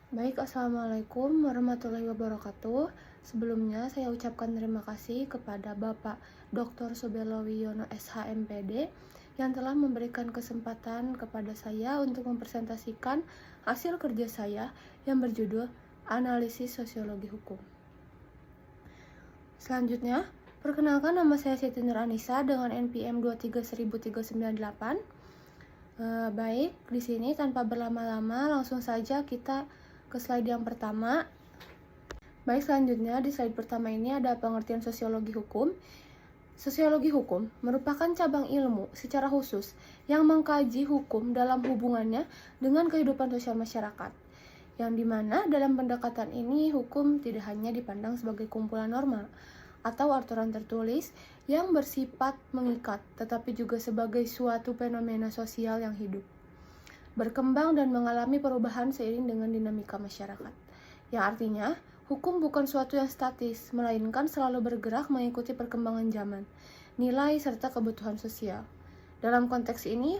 Baik, Assalamualaikum warahmatullahi wabarakatuh. Sebelumnya saya ucapkan terima kasih kepada Bapak Dr. Subelo Wiono SHMPD yang telah memberikan kesempatan kepada saya untuk mempresentasikan hasil kerja saya yang berjudul Analisis Sosiologi Hukum. Selanjutnya, perkenalkan nama saya Siti Nur Anissa dengan NPM 231398. Baik, di sini tanpa berlama-lama langsung saja kita ke slide yang pertama. Baik, selanjutnya di slide pertama ini ada pengertian sosiologi hukum. Sosiologi hukum merupakan cabang ilmu secara khusus yang mengkaji hukum dalam hubungannya dengan kehidupan sosial masyarakat. Yang dimana dalam pendekatan ini hukum tidak hanya dipandang sebagai kumpulan norma atau aturan tertulis yang bersifat mengikat, tetapi juga sebagai suatu fenomena sosial yang hidup, berkembang dan mengalami perubahan seiring dengan dinamika masyarakat. Yang artinya, hukum bukan suatu yang statis, melainkan selalu bergerak mengikuti perkembangan zaman, nilai, serta kebutuhan sosial. Dalam konteks ini,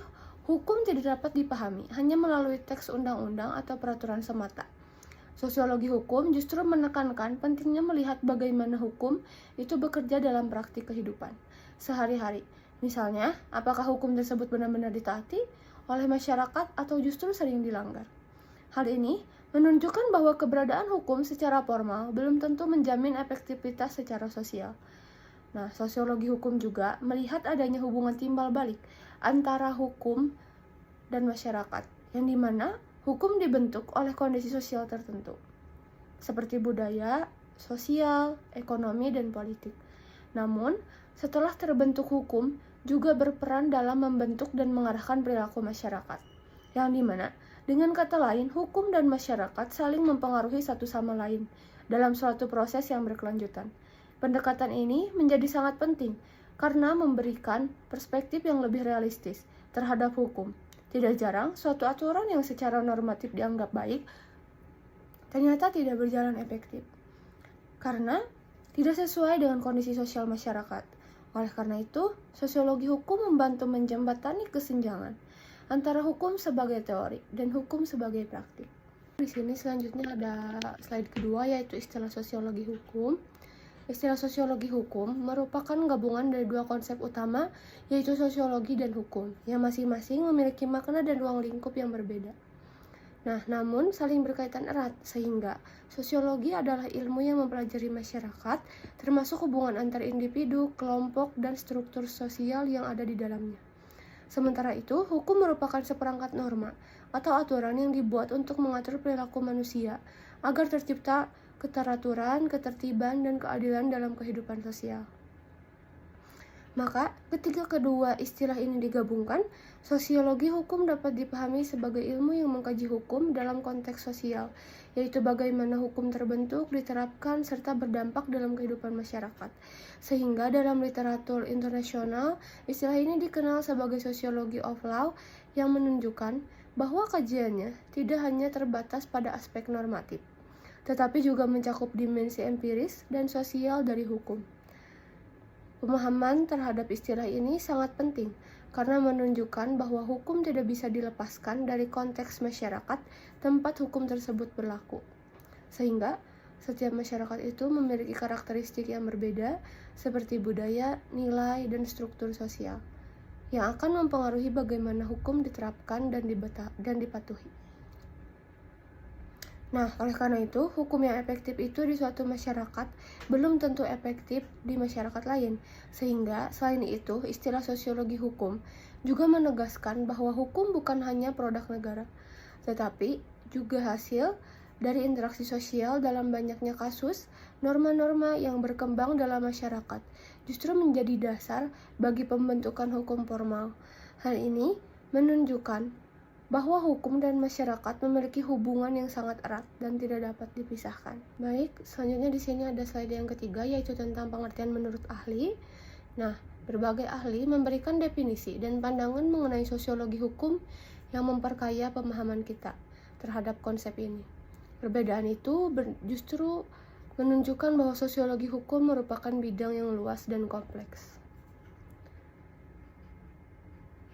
hukum tidak dapat dipahami hanya melalui teks undang-undang atau peraturan semata. Sosiologi hukum justru menekankan pentingnya melihat bagaimana hukum itu bekerja dalam praktik kehidupan sehari-hari. Misalnya, apakah hukum tersebut benar-benar ditaati oleh masyarakat atau justru sering dilanggar. Hal ini menunjukkan bahwa keberadaan hukum secara formal belum tentu menjamin efektivitas secara sosial. Nah, sosiologi hukum juga melihat adanya hubungan timbal balik antara hukum dan masyarakat, yang dimana hukum dibentuk oleh kondisi sosial tertentu, seperti budaya, sosial, ekonomi, dan politik. Namun, setelah terbentuk hukum, juga berperan dalam membentuk dan mengarahkan perilaku masyarakat, yang dimana dengan kata lain hukum dan masyarakat saling mempengaruhi satu sama lain dalam suatu proses yang berkelanjutan. Pendekatan ini menjadi sangat penting karena memberikan perspektif yang lebih realistis terhadap hukum. Tidak jarang suatu aturan yang secara normatif dianggap baik ternyata tidak berjalan efektif karena tidak sesuai dengan kondisi sosial masyarakat. Oleh karena itu, sosiologi hukum membantu menjembatani kesenjangan antara hukum sebagai teori dan hukum sebagai praktik. Di sini selanjutnya ada slide kedua, yaitu istilah sosiologi hukum. Istilah sosiologi hukum merupakan gabungan dari dua konsep utama, yaitu sosiologi dan hukum, yang masing-masing memiliki makna dan ruang lingkup yang berbeda. Nah, namun saling berkaitan erat, sehingga sosiologi adalah ilmu yang mempelajari masyarakat, termasuk hubungan antar individu, kelompok, dan struktur sosial yang ada di dalamnya. Sementara itu, hukum merupakan seperangkat norma atau aturan yang dibuat untuk mengatur perilaku manusia agar tercipta keteraturan, ketertiban, dan keadilan dalam kehidupan sosial. Maka, ketika kedua istilah ini digabungkan, sosiologi hukum dapat dipahami sebagai ilmu yang mengkaji hukum dalam konteks sosial, yaitu bagaimana hukum terbentuk, diterapkan, serta berdampak dalam kehidupan masyarakat. Sehingga dalam literatur internasional, istilah ini dikenal sebagai sociology of law, yang menunjukkan bahwa kajiannya tidak hanya terbatas pada aspek normatif, tetapi juga mencakup dimensi empiris dan sosial dari hukum. Pemahaman terhadap istilah ini sangat penting karena menunjukkan bahwa hukum tidak bisa dilepaskan dari konteks masyarakat tempat hukum tersebut berlaku. Sehingga setiap masyarakat itu memiliki karakteristik yang berbeda seperti budaya, nilai, dan struktur sosial yang akan mempengaruhi bagaimana hukum diterapkan dan dipatuhi. Nah, oleh karena itu, hukum yang efektif itu di suatu masyarakat belum tentu efektif di masyarakat lain. Sehingga, selain itu, istilah sosiologi hukum juga menegaskan bahwa hukum bukan hanya produk negara, tetapi juga hasil dari interaksi sosial. Dalam banyaknya kasus, norma-norma yang berkembang dalam masyarakat justru menjadi dasar bagi pembentukan hukum formal. Hal ini menunjukkan bahwa hukum dan masyarakat memiliki hubungan yang sangat erat dan tidak dapat dipisahkan. Baik, selanjutnya di sini ada slide yang ketiga, yaitu tentang pengertian menurut ahli. Nah, berbagai ahli memberikan definisi dan pandangan mengenai sosiologi hukum yang memperkaya pemahaman kita terhadap konsep ini. Perbedaan itu justru menunjukkan bahwa sosiologi hukum merupakan bidang yang luas dan kompleks,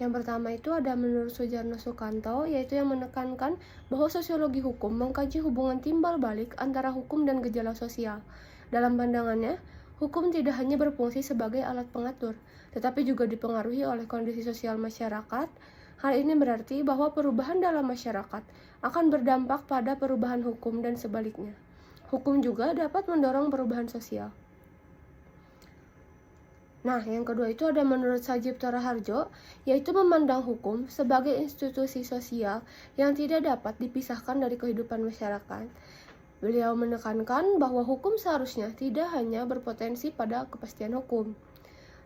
Yang pertama itu ada menurut Sujarno Sukanto, yaitu yang menekankan bahwa sosiologi hukum mengkaji hubungan timbal balik antara hukum dan gejala sosial. Dalam pandangannya, hukum tidak hanya berfungsi sebagai alat pengatur, tetapi juga dipengaruhi oleh kondisi sosial masyarakat. Hal ini berarti bahwa perubahan dalam masyarakat akan berdampak pada perubahan hukum dan sebaliknya. Hukum juga dapat mendorong perubahan sosial. Nah, yang kedua itu ada menurut Sajib Toraharjo, yaitu memandang hukum sebagai institusi sosial yang tidak dapat dipisahkan dari kehidupan masyarakat. Beliau menekankan bahwa hukum seharusnya tidak hanya berpotensi pada kepastian hukum,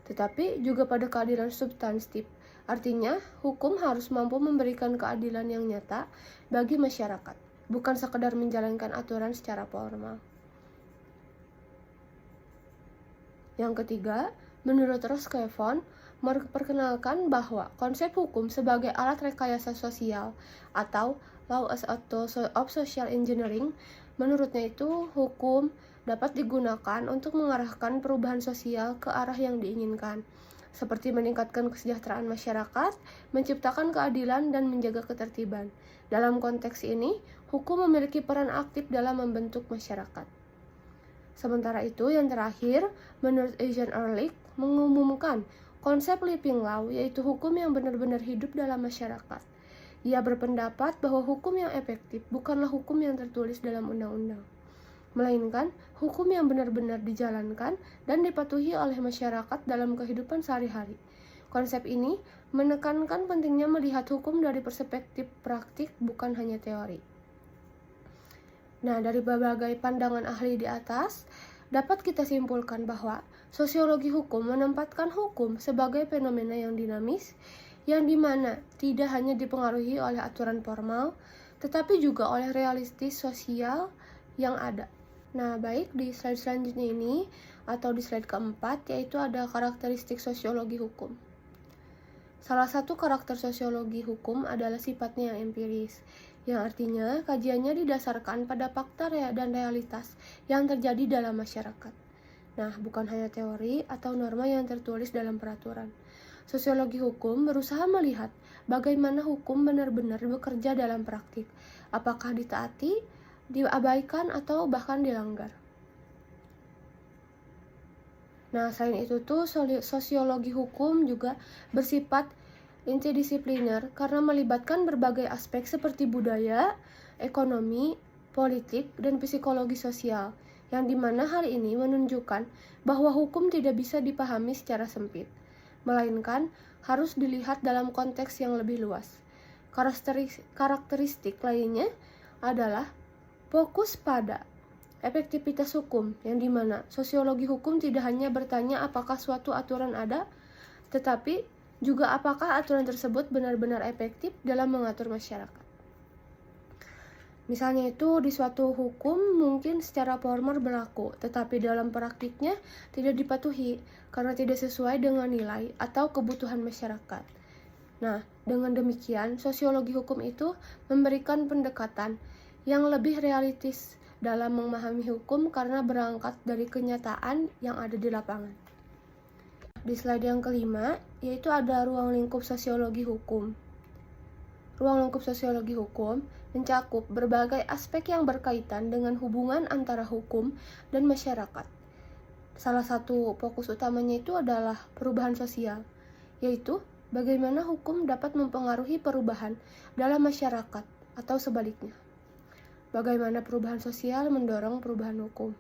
tetapi juga pada keadilan substantif. Artinya, hukum harus mampu memberikan keadilan yang nyata bagi masyarakat, bukan sekedar menjalankan aturan secara formal. Yang ketiga, menurut Roskevon, memperkenalkan bahwa konsep hukum sebagai alat rekayasa sosial atau law as of social engineering, menurutnya itu hukum dapat digunakan untuk mengarahkan perubahan sosial ke arah yang diinginkan, seperti meningkatkan kesejahteraan masyarakat, menciptakan keadilan, dan menjaga ketertiban. Dalam konteks ini, hukum memiliki peran aktif dalam membentuk masyarakat. Sementara itu, yang terakhir, menurut Eugene Ehrlich, mengumumkan konsep living law, yaitu hukum yang benar-benar hidup dalam masyarakat. Ia berpendapat bahwa hukum yang efektif bukanlah hukum yang tertulis dalam undang-undang, melainkan hukum yang benar-benar dijalankan dan dipatuhi oleh masyarakat dalam kehidupan sehari-hari. Konsep ini menekankan pentingnya melihat hukum dari perspektif praktik, bukan hanya teori. Nah, dari berbagai pandangan ahli di atas, dapat kita simpulkan bahwa sosiologi hukum menempatkan hukum sebagai fenomena yang dinamis, yang dimana tidak hanya dipengaruhi oleh aturan formal, tetapi juga oleh realistis sosial yang ada. Nah, baik, di slide selanjutnya ini, atau di slide keempat, yaitu ada karakteristik sosiologi hukum. Salah satu karakter sosiologi hukum adalah sifatnya yang empiris, yang artinya kajiannya didasarkan pada fakta dan realitas yang terjadi dalam masyarakat. Nah, bukan hanya teori atau norma yang tertulis dalam peraturan. Sosiologi hukum berusaha melihat bagaimana hukum benar-benar bekerja dalam praktik, apakah ditaati, diabaikan, atau bahkan dilanggar. Nah, selain itu sosiologi hukum juga bersifat interdisipliner karena melibatkan berbagai aspek seperti budaya, ekonomi, politik, dan psikologi sosial, yang dimana hal ini menunjukkan bahwa hukum tidak bisa dipahami secara sempit, melainkan harus dilihat dalam konteks yang lebih luas. Karakteristik lainnya adalah fokus pada efektivitas hukum, yang dimana sosiologi hukum tidak hanya bertanya apakah suatu aturan ada, tetapi juga apakah aturan tersebut benar-benar efektif dalam mengatur masyarakat. Misalnya itu di suatu hukum mungkin secara formal berlaku, tetapi dalam praktiknya tidak dipatuhi karena tidak sesuai dengan nilai atau kebutuhan masyarakat. Nah, dengan demikian sosiologi hukum itu memberikan pendekatan yang lebih realistis dalam memahami hukum karena berangkat dari kenyataan yang ada di lapangan. Di slide yang kelima, yaitu ada ruang lingkup sosiologi hukum. Ruang lingkup sosiologi hukum mencakup berbagai aspek yang berkaitan dengan hubungan antara hukum dan masyarakat. Salah satu fokus utamanya itu adalah perubahan sosial, yaitu bagaimana hukum dapat mempengaruhi perubahan dalam masyarakat atau sebaliknya. Bagaimana perubahan sosial mendorong perubahan hukum.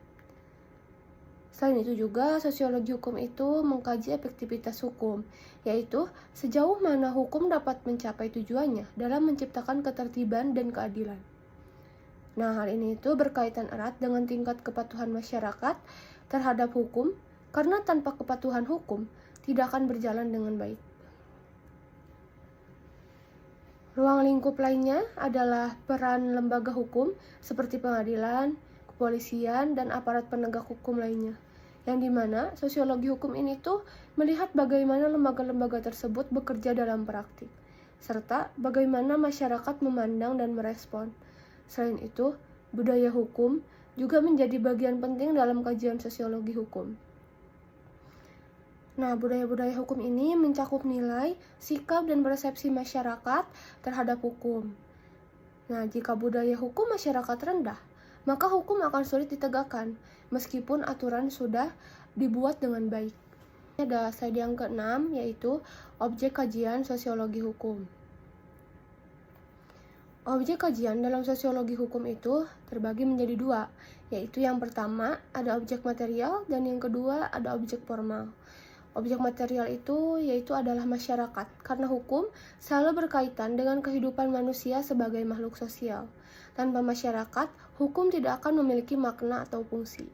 Selain itu juga, sosiologi hukum itu mengkaji efektivitas hukum, yaitu sejauh mana hukum dapat mencapai tujuannya dalam menciptakan ketertiban dan keadilan. Nah, hal ini itu berkaitan erat dengan tingkat kepatuhan masyarakat terhadap hukum, karena tanpa kepatuhan hukum tidak akan berjalan dengan baik. Ruang lingkup lainnya adalah peran lembaga hukum seperti pengadilan, kepolisian, dan aparat penegak hukum lainnya, yang dimana sosiologi hukum ini tuh melihat bagaimana lembaga-lembaga tersebut bekerja dalam praktik, serta bagaimana masyarakat memandang dan merespon. Selain itu, budaya hukum juga menjadi bagian penting dalam kajian sosiologi hukum. Nah, budaya-budaya hukum ini mencakup nilai, sikap, dan persepsi masyarakat terhadap hukum. Nah, jika budaya hukum masyarakat rendah, maka hukum akan sulit ditegakkan, meskipun aturan sudah dibuat dengan baik. Ada slide yang ke-6, yaitu objek kajian sosiologi hukum. Objek kajian dalam sosiologi hukum itu terbagi menjadi dua, yaitu yang pertama ada objek material dan yang kedua ada objek formal. Objek material itu adalah masyarakat, karena hukum selalu berkaitan dengan kehidupan manusia sebagai makhluk sosial. Tanpa masyarakat, hukum tidak akan memiliki makna atau fungsi.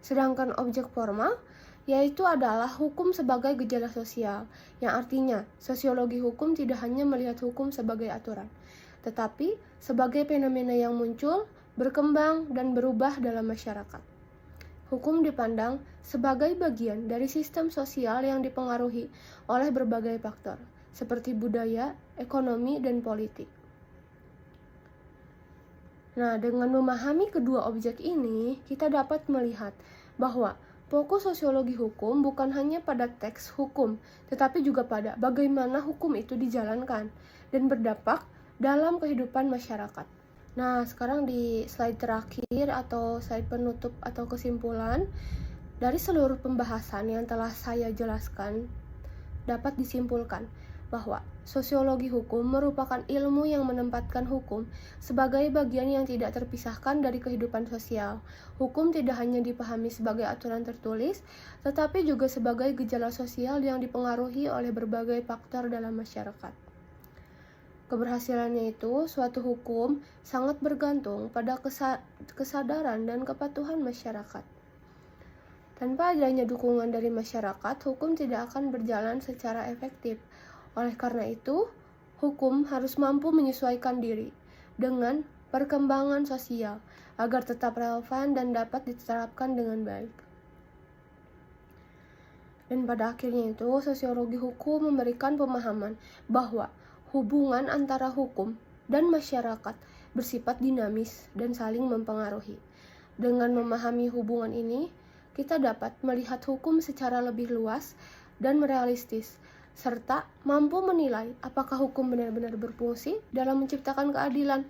Sedangkan objek formal yaitu adalah hukum sebagai gejala sosial, yang artinya sosiologi hukum tidak hanya melihat hukum sebagai aturan, tetapi sebagai fenomena yang muncul, berkembang, dan berubah dalam masyarakat. Hukum dipandang sebagai bagian dari sistem sosial yang dipengaruhi oleh berbagai faktor, seperti budaya, ekonomi, dan politik. Nah, dengan memahami kedua objek ini, kita dapat melihat bahwa fokus sosiologi hukum bukan hanya pada teks hukum, tetapi juga pada bagaimana hukum itu dijalankan dan berdampak dalam kehidupan masyarakat. Nah, sekarang di slide terakhir atau slide penutup atau kesimpulan, dari seluruh pembahasan yang telah saya jelaskan, dapat disimpulkan bahwa sosiologi hukum merupakan ilmu yang menempatkan hukum sebagai bagian yang tidak terpisahkan dari kehidupan sosial. Hukum tidak hanya dipahami sebagai aturan tertulis, tetapi juga sebagai gejala sosial yang dipengaruhi oleh berbagai faktor dalam masyarakat. Keberhasilannya itu, suatu hukum sangat bergantung pada kesadaran dan kepatuhan masyarakat. Tanpa adanya dukungan dari masyarakat, hukum tidak akan berjalan secara efektif. Oleh karena itu, hukum harus mampu menyesuaikan diri dengan perkembangan sosial agar tetap relevan dan dapat diterapkan dengan baik. Dan pada akhirnya itu, sosiologi hukum memberikan pemahaman bahwa hubungan antara hukum dan masyarakat bersifat dinamis dan saling mempengaruhi. Dengan memahami hubungan ini, kita dapat melihat hukum secara lebih luas dan realistis, serta mampu menilai apakah hukum benar-benar berfungsi dalam menciptakan keadilan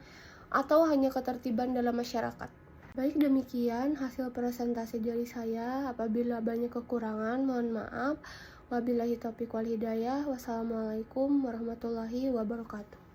atau hanya ketertiban dalam masyarakat. Baik, demikian hasil presentasi dari saya. Apabila banyak kekurangan, mohon maaf. Wabillahi taufiq wal hidayah. Wassalamualaikum warahmatullahi wabarakatuh.